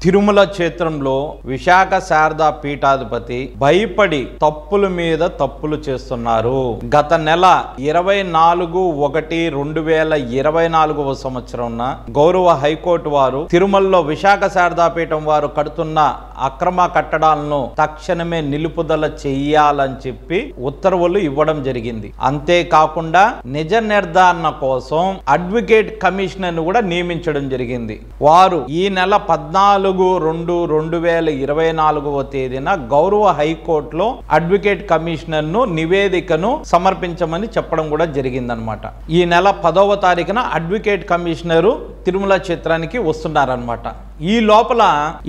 తిరుమల క్షేత్రంలో విశాఖ శారదా పీఠాధిపతి భయపడి తప్పుల మీద తప్పులు చేస్తున్నారు. గత నెల 24/1/2024 సంవత్సరంన గౌరవ హైకోర్టు వారు తిరుమలలో విశాఖ శారదా పీఠం వారు కడుతున్న అక్రమ కట్టడాలను తక్షణమే నిలుపుదల చెయ్యాలని చెప్పి ఉత్తర్వులు ఇవ్వడం జరిగింది. అంతేకాకుండా నిజ నిర్ధారణ కోసం అడ్వకేట్ కమిషనర్ ను కూడా నియమించడం జరిగింది. వారు ఈ నెల 14/2/2024 తేదీన గౌరవ హైకోర్టులో అడ్వకేట్ కమిషనర్ ను నివేదికను సమర్పించమని చెప్పడం కూడా జరిగిందనమాట. ఈ నెల 10వ తారీఖున అడ్వకేట్ కమిషనరు తిరుమల క్షేత్రానికి వస్తున్నారనమాట. ఈ లోపల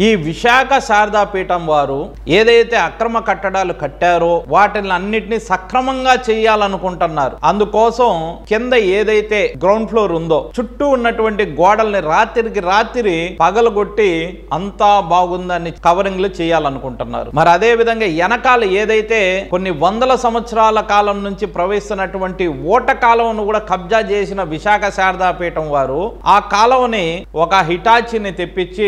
ఈ విశాఖ శారదా పీఠం వారు ఏదైతే అక్రమ కట్టడాలు కట్టారో వాటిని అన్నిటినీ సక్రమంగా చేయాలనుకుంటున్నారు. అందుకోసం కింద ఏదైతే గ్రౌండ్ ఫ్లోర్ ఉందో చుట్టూ ఉన్నటువంటి గోడల్ని రాత్రికి రాత్రి పగలగొట్టి అంతా బాగుందని కవరింగ్లు చేయాలనుకుంటున్నారు. మరి అదే విధంగా వెనకాల ఏదైతే కొన్ని వందల సంవత్సరాల కాలం నుంచి ప్రవహిస్తున్నటువంటి ఓట కాలువను కూడా కబ్జా చేసిన విశాఖ శారదా పీఠం వారు ఆ కాలువని ఒక హిటాచిని తెప్పించి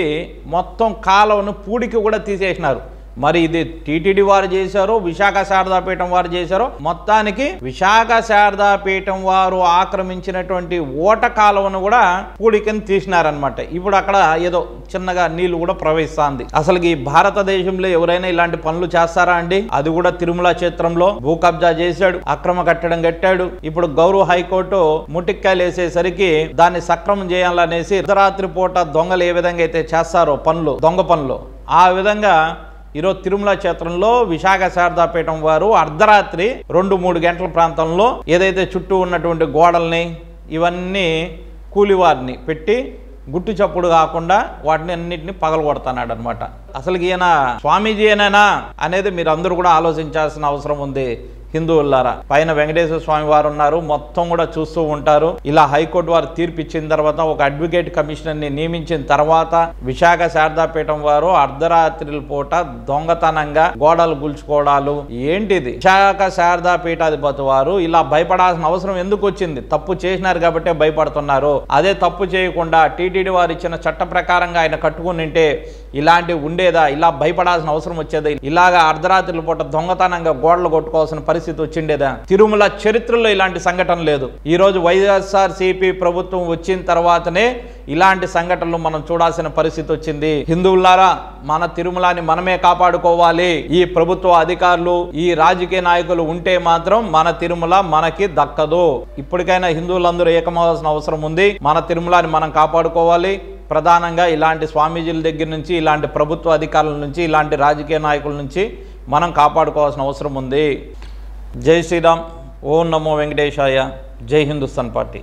మొత్తం కాలువను పూడికి కూడా తీసేసినారు. మరి ఇది టీటీడీ వారు చేశారో విశాఖ శారదా పీఠం వారు చేశారో, మొత్తానికి విశాఖ శారదా పీఠం వారు ఆక్రమించినటువంటి ఓట కాలువను కూడా పూడికని తీసినారనమాట. ఇప్పుడు అక్కడ ఏదో చిన్నగా నీళ్లు కూడా ప్రవహిస్తుంది. అసలు ఈ భారతదేశంలో ఎవరైనా ఇలాంటి పనులు చేస్తారా అండి? అది కూడా తిరుమల క్షేత్రంలో భూ కబ్జా చేశాడు, అక్రమ కట్టడం కట్టాడు. ఇప్పుడు గౌరవ హైకోర్టు ముటిక్కాయలు వేసేసరికి దాన్ని సక్రమం చేయాలనేసి అర్ధరాత్రి పూట దొంగలు ఏ విధంగా అయితే చేస్తారో పనులు, దొంగ పనులు, ఆ విధంగా ఈరోజు తిరుమల క్షేత్రంలో విశాఖ శారదా పీఠం వారు అర్ధరాత్రి 2-3 గంటల ప్రాంతంలో ఏదైతే చుట్టూ ఉన్నటువంటి గోడల్ని ఇవన్నీ కూలివారిని పెట్టి గుట్టు చప్పుడు కాకుండా వాటిని అన్నింటినీ పగలగొడతాడు అనమాట. అసలు ఈయన స్వామీజీ ఏనా అనేది మీరు అందరూ కూడా ఆలోచించాల్సిన అవసరం ఉంది. హిందువులారా, పైన వెంకటేశ్వర స్వామి వారు ఉన్నారు, మొత్తం కూడా చూస్తూ ఉంటారు. ఇలా హైకోర్టు వారు తీర్పు ఇచ్చిన తర్వాత ఒక అడ్వకేట్ కమిషనర్ ని నియమించిన తర్వాత విశాఖ శారదా పీఠం వారు అర్ధరాత్రి పూట దొంగతనంగా గోడలు గుల్చుకోవడాలు ఏంటిది? విశాఖ శారదా పీఠాధిపతి వారు ఇలా భయపడాల్సిన అవసరం ఎందుకు వచ్చింది? తప్పు చేసినారు కాబట్టి భయపడుతున్నారు. అదే తప్పు చేయకుండా టీటీడీ వారు ఇచ్చిన చట్ట ప్రకారంగా ఆయన కట్టుకుని ఉంటే ఇలాంటివి ఉండేదా? ఇలా భయపడాల్సిన అవసరం వచ్చేదా? ఇలాగా అర్ధరాత్రుల పూట దొంగతనంగా గోడలు కొట్టుకోవాల్సిన పరిస్థితి వచ్చిండేదా? తిరుమల చరిత్రలో ఇలాంటి సంఘటన లేదు. ఈ రోజు వైఎస్ఆర్సీపీ ప్రభుత్వం వచ్చిన తర్వాతనే ఇలాంటి సంఘటనలు మనం చూడాల్సిన పరిస్థితి వచ్చింది. హిందువులారా, మన తిరుమలని మనమే కాపాడుకోవాలి. ఈ ప్రభుత్వ అధికారులు, ఈ రాజకీయ నాయకులు ఉంటే మాత్రం మన తిరుమల మనకి దక్కదు. ఇప్పటికైనా హిందువులందరూ ఏకమవలసిన అవసరం ఉంది. మన తిరుమలని మనం కాపాడుకోవాలి. ప్రధానంగా ఇలాంటి స్వామీజీల దగ్గర నుంచి, ఇలాంటి ప్రభుత్వ అధికారుల నుంచి, ఇలాంటి రాజకీయ నాయకుల నుంచి మనం కాపాడుకోవాల్సిన అవసరం ఉంది. జై శ్రీరామ్. ఓం నమో వెంకటేశాయ. జై హిందుస్థాన్ పార్టీ.